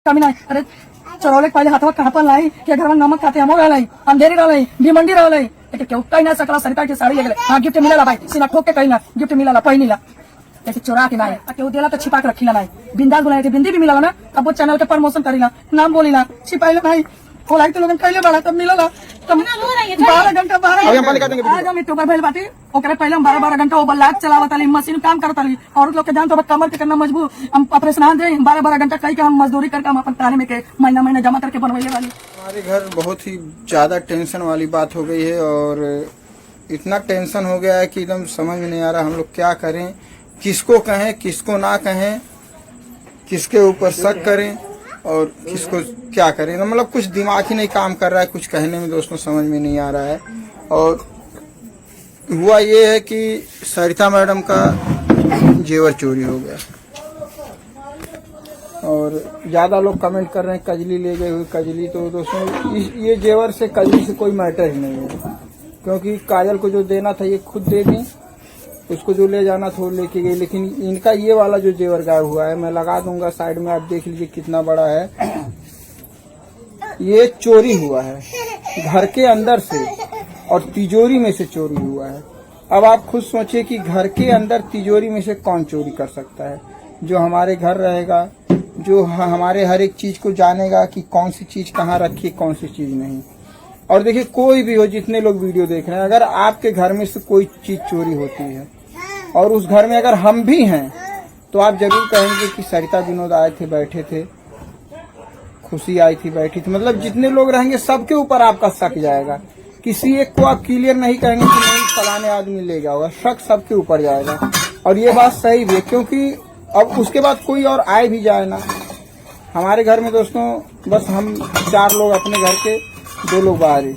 कमी नाही. अरे चरवले पहिले हातवा कहाँ पर लाई के घर में नमक खाते हम रही अंधेरी रही भीमंडी रही केहू कहीं ना सकला सरिता की साड़ी ले हाँ गिफ्ट मिलेला भाई सीना ठोक के कहीं ना गिफ्ट मिलेला पहिनीला ऐसे चोरा के नहीं केहू देला तो छिपा के रखीला नहीं बिंदास बोला बिंदी भी मिला ना तब वो चैनल के प्रमोशन करीला नाम बोलीला छिपाइला नहीं बोला तो लोगन कइले बड़ा तब मिलला तब 12 घंटा 12 आज हम यूट्यूबर भइल बाटी ओकरे पहले हम 12 घंटा ओवर लाइट चलावत आली मशीन काम करत आली और लोग के जान तो कमर के करना मजबूर हम ऑपरेशन दे 12 घंटा कई के हम मजदूरी करके हम अपन ताने में के महीना जमा करके बनवाइले वाली. हमारे घर बहुत ही ज्यादा टेंशन वाली बात हो गई है और इतना टेंशन हो गया है कि एकदम समझ में नहीं आ रहा हम लोग क्या करें, किसको कहें किसको ना कहें, किसके ऊपर शक करें और किसको क्या करें. मतलब कुछ दिमाग ही नहीं काम कर रहा है, कुछ कहने में दोस्तों समझ में नहीं आ रहा है. और हुआ ये है कि सरिता मैडम का जेवर चोरी हो गया और ज्यादा लोग कमेंट कर रहे हैं कजली ले गए हुए कजली. तो दोस्तों ये जेवर से कजली से कोई मैटर ही नहीं है, क्योंकि काजल को जो देना था ये खुद दे दी, उसको जो ले जाना था वो लेके गई. लेकिन इनका ये वाला जो जेवर गायब हुआ है मैं लगा दूंगा साइड में, आप देख लीजिए कितना बड़ा है. ये चोरी हुआ है घर के अंदर से और तिजोरी में से चोरी हुआ है. अब आप खुद सोचिए कि घर के अंदर तिजोरी में से कौन चोरी कर सकता है. जो हमारे घर रहेगा, जो हमारे हर एक चीज को जानेगा कि कौन सी चीज कहाँ रखी कौन सी चीज नहीं. और देखिए कोई भी हो, जितने लोग वीडियो देख रहे हैं, अगर आपके घर में से कोई चीज चोरी होती है और उस घर में अगर हम भी हैं तो आप जरूर कहेंगे कि सरिता विनोद आए थे बैठे थे, खुशी आई थी बैठी थी. मतलब जितने लोग रहेंगे सबके ऊपर आपका शक जाएगा. किसी एक को आप क्लियर नहीं कहेंगे कि नहीं फलाने आदमी ले गया होगा, शक सबके ऊपर जाएगा. और ये बात सही भी है, क्योंकि अब उसके बाद कोई और आए भी जाए ना. हमारे घर में दोस्तों बस हम 4 लोग अपने घर के, 2 लोग बाहर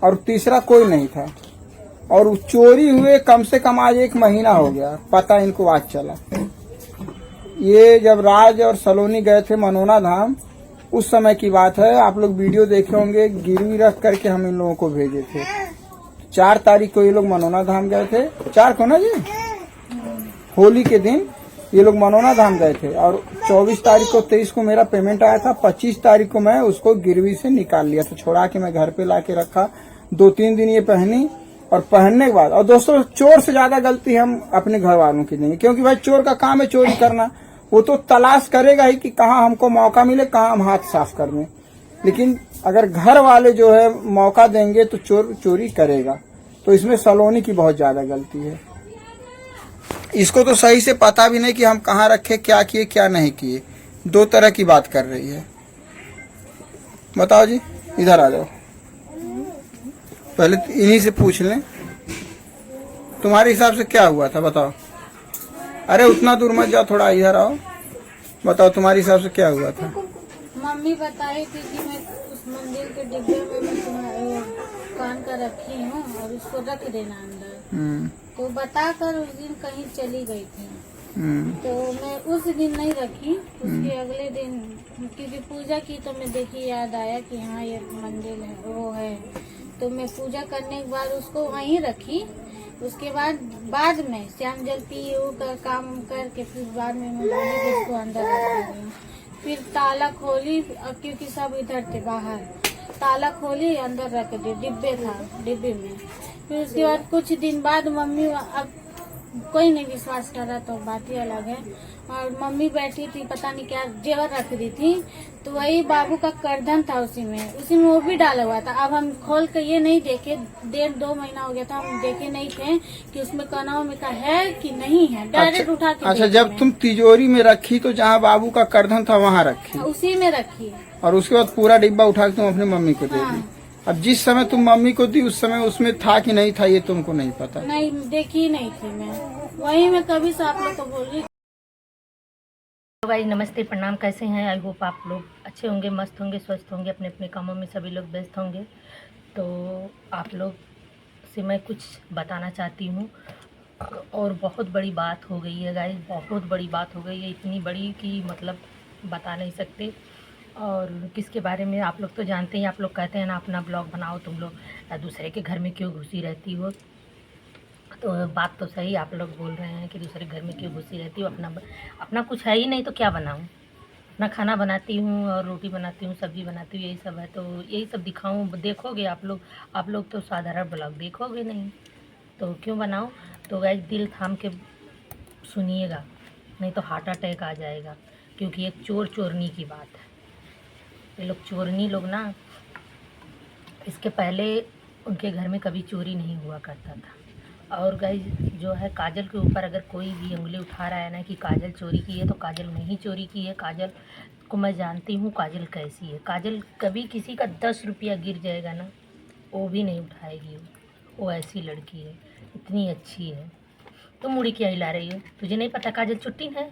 और तीसरा कोई नहीं था. और चोरी हुए कम से कम आज 1 महीना हो गया, पता इनको आज चला. ये जब राज और सलोनी गए थे मनोना धाम उस समय की बात है. आप लोग वीडियो देखे होंगे, गिरवी रख करके हम इन लोगों को भेजे थे. 4 तारीख को ये लोग मनोना धाम गए थे, 4 को ना जी, होली के दिन ये लोग मनोना धाम गए थे. और 24 तारीख को 23 को मेरा पेमेंट आया था. 25 तारीख को मैं उसको गिरवी से निकाल लिया था, छोड़ा के मैं घर पे लाके रखा. 2-3 दिन ये पहनी और पहनने के बाद, और दोस्तों चोर से ज्यादा गलती हम अपने घर वालों की नहीं, क्योंकि भाई चोर का काम है चोरी करना. वो तो तलाश करेगा ही कि कहाँ हमको मौका मिले, कहाँ हम हाथ साफ कर दें. लेकिन अगर घर वाले जो है मौका देंगे तो चोर चोरी करेगा. तो इसमें सलोनी की बहुत ज्यादा गलती है. इसको तो सही से पता भी नहीं कि हम कहाँ रखे, क्या किए क्या नहीं किए. 2 तरह की बात कर रही है. बताओ जी, इधर आ जाओ, पहले इन्हीं से पूछ लें तुम्हारे हिसाब से क्या हुआ था, बताओ. अरे उतना दूर मत जाओ, थोड़ा इधर आओ, बताओ तुम्हारे हिसाब से क्या हुआ था. मम्मी बताई थी कि मैं उस मंदिर के डिब्बे में मैं तुम्हारे कान का रखी हूँ और उसको रख देना अंदर. तो बताकर उस दिन कहीं चली गई थी. तो मैं उस दिन नहीं रखी, उसके अगले दिन क्योंकि पूजा की तो मैं देखी याद आया कि हाँ ये मंदिर है वो है. तो मैं पूजा करने के बाद उसको वहीं रखी. उसके बाद में श्याम जल पी का काम करके फिर बाद में मैं बोली कि इसको अंदर रख दी. फिर ताला खोली, क्योंकि सब इधर थे बाहर, ताला खोली अंदर रख दी, डिब्बे में. फिर उसके बाद कुछ दिन बाद मम्मी, अब कोई नहीं विश्वास कर रहा तो बात ही अलग है. और मम्मी बैठी थी, पता नहीं क्या जेवर रख दी थी, तो वही बाबू का करधन था उसी में वो भी डाला हुआ था. अब हम खोल के ये नहीं देखे, 1.5-2 महीना हो गया था, हम देखे नहीं थे कि उसमें कनाव में का है कि नहीं है. डायरेक्ट उठा के. अच्छा, जब तुम तिजोरी में रखी तो जहाँ बाबू का करधन था वहाँ रखी, उसी में रखी, और उसके बाद पूरा डिब्बा उठा के तुम अपनी मम्मी को दे दी. अब जिस समय तुम मम्मी को दी उस समय उसमें था कि नहीं था ये तुमको नहीं पता. नहीं देखी नहीं थी मैं, वही मैं कभी से आप लोग को बोल रही. भाई नमस्ते, प्रणाम, कैसे हैं? आई होप आप लोग अच्छे होंगे, मस्त होंगे, स्वस्थ होंगे, अपने अपने कामों में सभी लोग व्यस्त होंगे. तो आप लोग से मैं कुछ बताना चाहती हूँ और बहुत बड़ी बात हो गई है गाइस, बहुत बड़ी बात हो गई है. इतनी बड़ी कि मतलब बता नहीं सकते. और किसके बारे में आप लोग तो जानते हैं, आप लोग कहते हैं ना अपना ब्लॉग बनाओ, तुम लोग दूसरे के घर में क्यों घुसी रहती हो. तो बात तो सही आप लोग बोल रहे हैं कि दूसरे घर में क्यों घुसी रहती हो, अपना कुछ है ही नहीं तो क्या बनाऊँ. अपना खाना बनाती हूँ और रोटी बनाती हूँ, सब्जी बनाती हूँ, यही सब है। तो यही सब दिखाऊँ, देखोगे आप लोग तो साधारण ब्लॉग देखोगे नहीं, तो क्यों बनाऊँ। तो गाइस दिल थाम के सुनिएगा, नहीं तो हार्ट अटैक आ जाएगा, क्योंकि एक चोर चोरनी की बात है। ये लोग चोरनी लोग ना, इसके पहले उनके घर में कभी चोरी नहीं हुआ करता था। और गाइस जो है, काजल के ऊपर अगर कोई भी उंगली उठा रहा है ना कि काजल चोरी की है, तो काजल नहीं चोरी की है। काजल को मैं जानती हूँ, काजल कैसी है। काजल कभी किसी का 10 रुपया गिर जाएगा ना, वो भी नहीं उठाएगी। वो ऐसी लड़की है, इतनी अच्छी है। तुम मुड़ी क्या हिला रही हो? तुझे नहीं पता काजल चुट्टी है?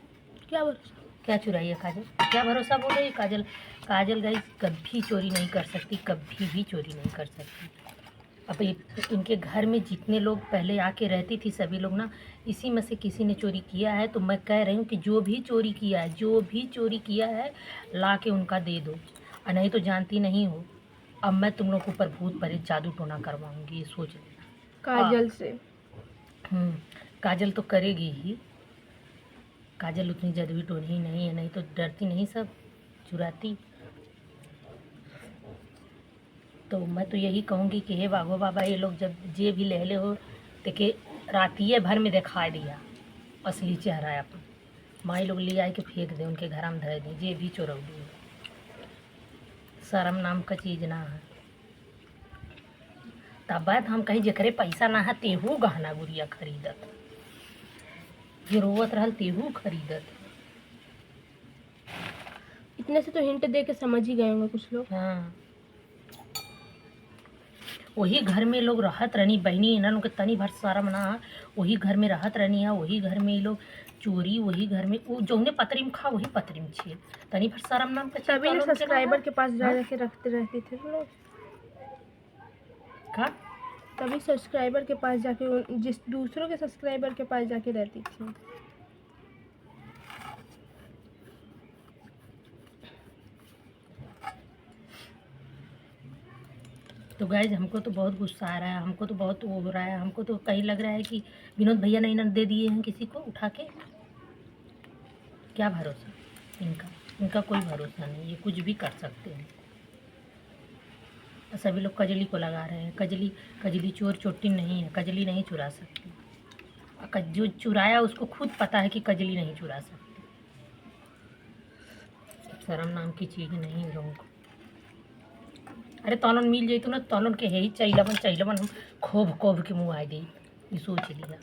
क्या भरोसा, क्या चुराई है काजल? क्या भरोसा बोल रही है काजल? काजल गाइस कभी चोरी नहीं कर सकती, कभी भी चोरी नहीं कर सकती। अब इनके घर में जितने लोग पहले आके रहती थी, सभी लोग ना, इसी में से किसी ने चोरी किया है। तो मैं कह रही हूँ कि जो भी चोरी किया है ला के उनका दे दो, और नहीं तो जानती नहीं हो, अब मैं तुम लोग के ऊपर भूत प्रेत जादू टोना करवाऊंगी, ये सोच लेना। काजल से काजल तो करेगी ही। काजल उतनी जादुई टोनी नहीं है, नहीं तो डरती नहीं सब चुराती। तो मैं तो यही कहूँगी कि हे बाघो बाबा, ये लोग जब जे भी ले हो, देखे रातिये भर में दिखा दिया असली चेहरा अपन। माई लोग ले आए के फेंक दे, उनके घर में धर दें, जे भी चोरौली। शर्म नाम का चीज़ ना है। तब बात हम कहीं जकरे पैसा ना है तेहू गहना गुड़िया खरीदत, जो रोवत रहल तेहू खरीदत। इतने से तो हिंट दे के समझ ही गए होंगे कुछ लोग। हाँ, वही घर में लोग रहत रहनी बहनी, इन्हों के तनी भर शर्म ना, वही घर में रहत रहनी है, वही घर में ये लोग चोरी, वही घर में वो जौने पतरी में खा वही पतरी में छे, तनी भर शर्म नाम का तभी ना सब्सक्राइबर के पास जा जाके रखते रहते थे लोग। का तभी सब्सक्राइबर के पास जाके, जिस दूसरों के सब्सक्राइबर के पास जाके रहती थी। तो गाइज हमको तो बहुत गुस्सा आ रहा है, हमको तो बहुत वो हो रहा है, हमको तो कहीं लग रहा है कि विनोद भैया ने दे दिए हैं किसी को उठा के। क्या भरोसा इनका कोई भरोसा नहीं, ये कुछ भी कर सकते हैं। सभी लोग कजली को लगा रहे हैं। कजली चोर चोटी नहीं है, कजली नहीं चुरा सकती। जो चुराया उसको खुद पता है कि कजली नहीं चुरा सकती। शर्म नाम की चीज़ नहीं है लोगों को। अरे तौलन मिल जाई तो ना, तौलन के है ही चैलवन हम खोब के मुँह आ दी। ये सोच लिया।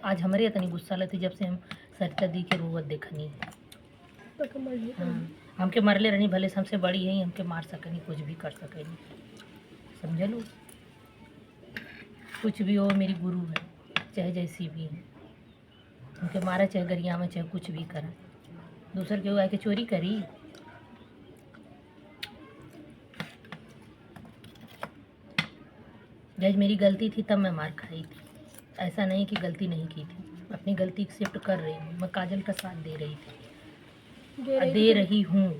आज हमारे इतनी गुस्सा लेती जब से हम सरिता दी के रोवत देखनी। हाँ, हमके मरले रहनी, भले से हमसे बड़ी है, हमके मार सकनी, कुछ भी कर सकनी, समझ लो। कुछ भी हो, मेरी गुरु है, चाहे जैसी भी है। उनके मारा चाहे गरिया में, चाहे कुछ भी करा। दूसर के आके चोरी करी। जज मेरी गलती थी तब मैं मार खाई थी, ऐसा नहीं कि गलती नहीं की थी। अपनी गलती एक्सेप्ट कर रही हूँ। मैं काजल का साथ दे रही थी, दे रही हूँ,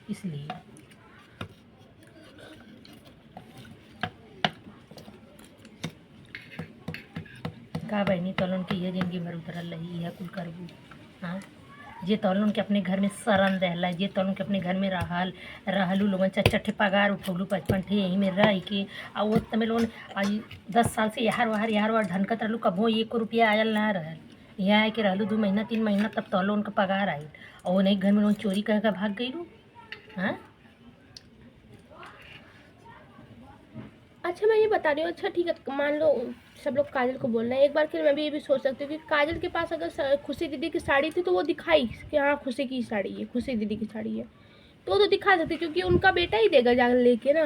इसलिए। का बहनी तौलन की ये जिंदगी भर उतरल रही है कुल करबू। हाँ, जे तौलन के अपने घर में शरण रहला, जे तौलन के अपने घर में रहलू लोगन, चट्टे पगार उठौलू 55 ठे यहीं में रह के। आ वो तमें लोगन आज 10 साल से यार वहार ढनकत रहलू, कबो 1 रुपया आयल ना रहल। यहाँ आके रहलू 2 महीना 3 महीना, तब तौलन का पगार आई, और वो नहीं घर में लोगन चोरी कह कर भाग गई लू। हाँ, अच्छा मैं ये बता रही हूँ, अच्छा ठीक है, मान लो सब लोग काजल को बोल रहे हैं, एक बार फिर मैं भी ये भी सोच सकती हूँ कि काजल के पास अगर खुशी दीदी की साड़ी थी तो वो दिखाई कि हाँ खुशी की साड़ी है, खुशी दीदी की साड़ी है, तो वो तो दिखा सकती, क्योंकि उनका बेटा ही देगा जाकर लेके ना।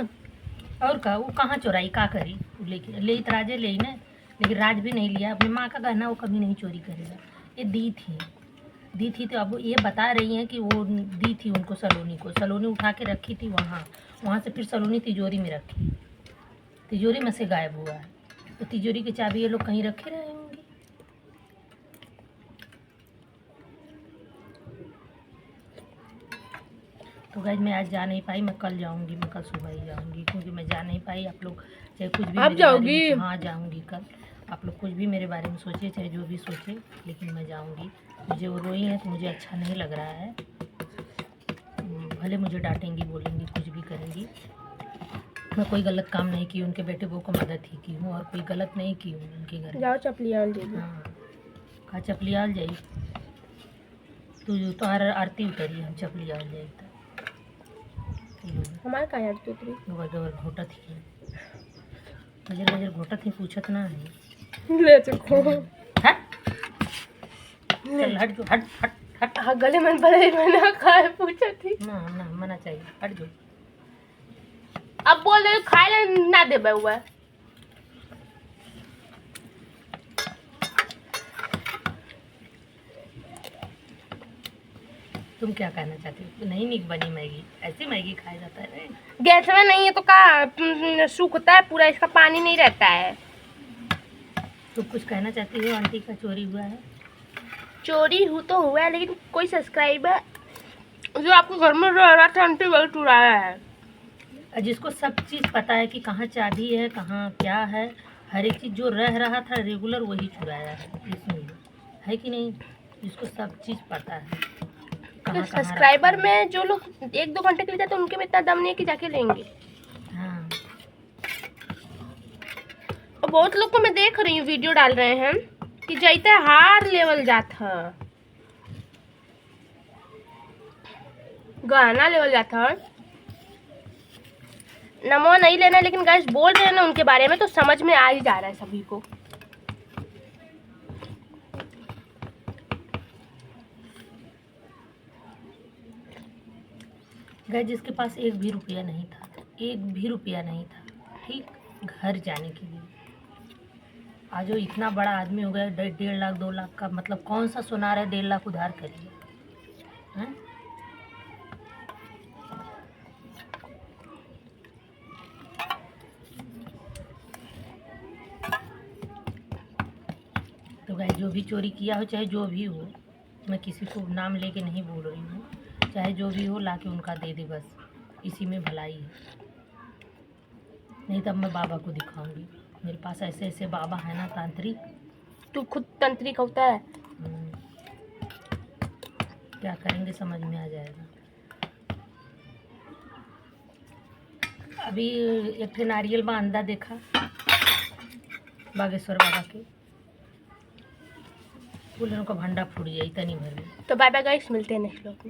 और का वो कहाँ चोराई, का करी? लेके ले तो राजे ले ना, लेकिन राज भी नहीं लिया। अपनी माँ का गहना वो कभी नहीं चोरी करेगा। ये दी थी तो अब ये बता रही हैं कि वो दी थी उनको सलोनी को। सलोनी उठा के रखी थी वहाँ से फिर सलोनी तिजोरी में रखी, तिजोरी में से गायब हुआ है। तो तिजोरी की चाबी ये लोग कहीं रखे रहे होंगे। तो गाइस मैं आज जा नहीं पाई, मैं कल जाऊंगी, मैं कल सुबह ही जाऊंगी, क्योंकि मैं जा नहीं पाई। आप लोग चाहे कुछ भी आप जाओगी? हाँ जाऊंगी कल। आप लोग कुछ भी मेरे बारे में सोचे, चाहे जो भी सोचे, लेकिन मैं जाऊंगी। मुझे वो रोई है तो मुझे अच्छा नहीं लग रहा है। भले मुझे डांटेंगी, बोलेंगी, कुछ भी करेंगी, मैं कोई गलत काम नहीं की, उनके बेटे बहू को मदद ही की हूँ और कोई गलत नहीं की हूँ उनके घर में। जाओ चपलिया दे दो। हाँ, कहा चपलियाल जाई तू तो हर आरती उतरी, हम चपलियाल जाई हमारे का यार तो उतरी गबर घोटा थी, गजर गजर घोटा थी, पूछत ना है। ले चुको। हट चल हट जो, हट हट हट। हाँ गले में बड़े बना खाए पूछा थी ना ना मना चाहिए, हट जो। अब बोल रहे खाए ला ना दे हुआ। तुम क्या कहना चाहती हो? नहीं निक बनी मैगी, ऐसी मैगी खाया जाता है? गैस में नहीं है तो का सूखता है पूरा, इसका पानी नहीं रहता है। तुम कुछ कहना चाहती हो? आंटी का चोरी हुआ है? चोरी तो हुआ है, लेकिन कोई सब्सक्राइबर जो आपको घर में रह रहा था आंटी वही चुराया है। और जिसको सब चीज़ पता है कि कहाँ चाबी है, कहाँ क्या है, हर एक चीज़ जो रह रहा था रेगुलर वही चुराया है। इसमें है कि नहीं? जिसको सब चीज़ पता है कहाँ कहाँ सब्सक्राइबर रखा है। में जो लोग 1-2 घंटे के लिए जाते हैं उनके में इतना दम नहीं है कि जाके लेंगे। हाँ, और बहुत लोग को मैं देख रही हूँ वीडियो डाल रहे हैं कि जैते हार लेवल जाता, गाना लेवल जाता। नमो नहीं लेना, लेकिन गाइस बोल रहे हैं ना उनके बारे में तो समझ में आ ही जा रहा है सभी को। गए जिसके पास एक भी रुपया नहीं था, एक भी रुपया नहीं था, ठीक, घर जाने के लिए, आज वो इतना बड़ा आदमी हो गया, 1.5 लाख 2 लाख का, मतलब कौन सा सुनार है 1.5 लाख उधार करिए, हैं? तो गाइस जो भी चोरी किया हो, चाहे जो भी हो, मैं किसी को नाम लेके नहीं बोल रही हूँ, चाहे जो भी हो लाके उनका दे दे, बस इसी में भलाई है। नहीं तब मैं बाबा को दिखाऊंगी, मेरे पास ऐसे ऐसे बाबा है ना तांत्रिक। तू खुद तंत्रिक होता है। क्या करेंगे समझ में आ जाएगा। अभी एक ठे नारियल बांधा देखा बागेश्वर बाबा के, फूलों का भंडा फूट जाए इतनी भर में। तो बाय बाय गाइस, मिलते हैं नेक्स्ट व्लॉग में।